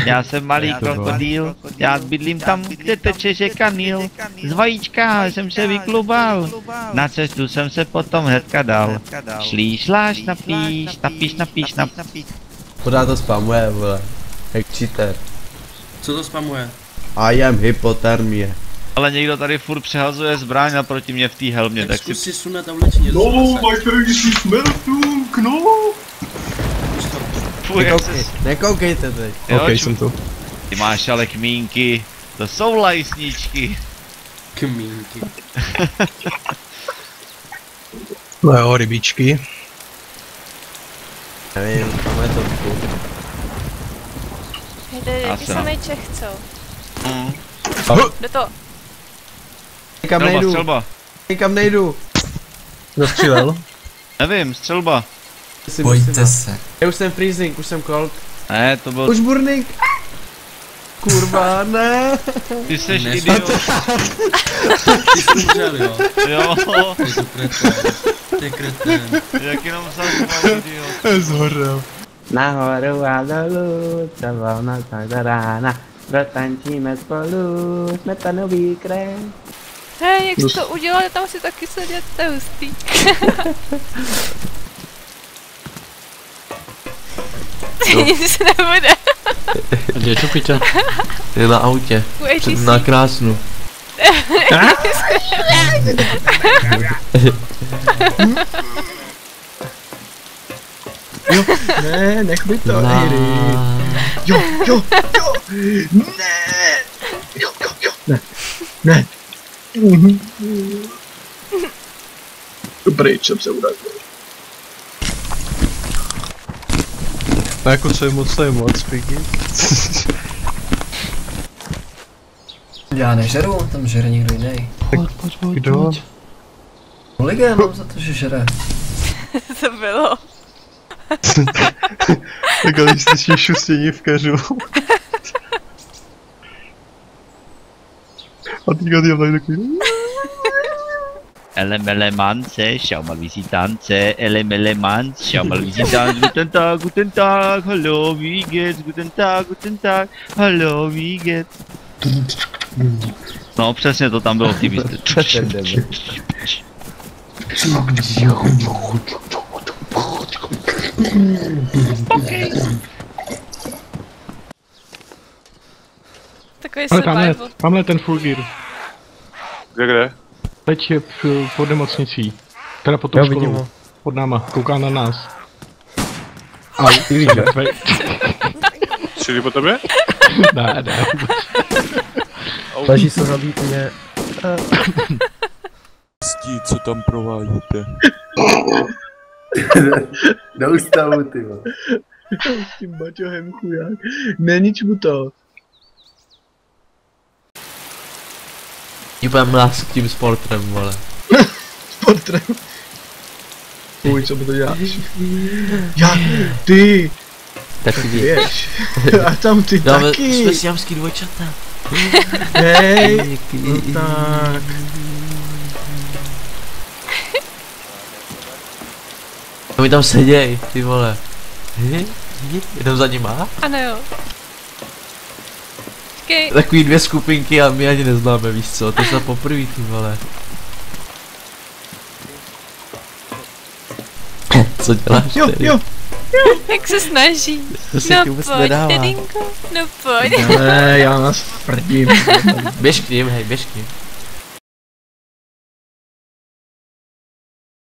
Já jsem malý krokodýl, já bydlím tam, kde teče řeka Nil. Z vajíčka jsem se vyklubal, na cestu jsem se potom hnedka dal. Šlí, šláš, napíš. Pořád to spamuje, vole. Jak cheater. Co to spamuje? I am hypothermie. Ale někdo tady furt přehazuje zbraň naproti mě v té helmě, tak zkus si sunet a vleči něco. No, my face is melting, no. Nekoukejte teď. Ok, jsem tu. Ty máš ale kmínky, to jsou lajsničky. Kmínky. No jo, rybičky. Nevím, tam je to tu. Hej, to je jaký samej Čech, co? Jde to. Nikam nejdu. Střelba. Nikam nejdu. Zastřílel? Nevím, střelba. Bojte se. Já už jsem freezing, už jsem cold. Ne, to byl... Už burning. Kurva, ne. Ty seš idiot. Ty jsi umřel, jo? Jo. Ty kretén. Jak jenom zařval idiot. Zhořel. Nahoru a dolů, celou noc až do rána. Protančíme spolu, smetanový krém. Hej, jak jsi to udělal, tam si taky sedět, to je hustý. Nic nebude. Kde je Čupita? Je na autě. Na krásnu. Jo, ne, nech mi to, Ejry. Jo, ne. Jo, ne. Dobrý, jsem se urazil. No jako co je moc, Piggy. Já nežeru, tam žere někdo jiný. Pojď. Kdo? Kolega, mám za to, že žere. To bylo. Tak ale slyší šustění v keřu. A teďka ty vlajky takový. Elemele mance, schau mal wie sie tanze. Elemele mance, schau mal wie sie tanze. Guten Tag, hallo, wie geht's? Guten Tag, hallo, wie geht's? No přesně to tam bylo v té místě. Takový survival. Tamhle ten full gear. Kde? Teď je pod nemocnicí. Teda pod tou školou. Pod náma, kouká na nás. A ty víš, Šli po tobě? Ne. Leží se zabít mě. Co tam provádíte? Do ústavu, ty vole. S tím baťohem chuják. Nenič mu to. Jibem lás k tím sportrem, vole. Sportrem. Uj, co by to děláš? Já, ty! Taky Víš. A tam ty taky. Jsme siamský dvojčata. Hej, no tak. No mi tam seděj, ty vole. Jdem za nima? Ano jo. Okay. Takový dvě skupinky a my ani neznáme, víš co, to je poprvé, ty vole. Co děláš tady? Jo. Jak se snaží. To se ti vůbec nedává. Dedinko, no pojď. Ne, já nás prdím. Běž k ním, hej, běž k ním.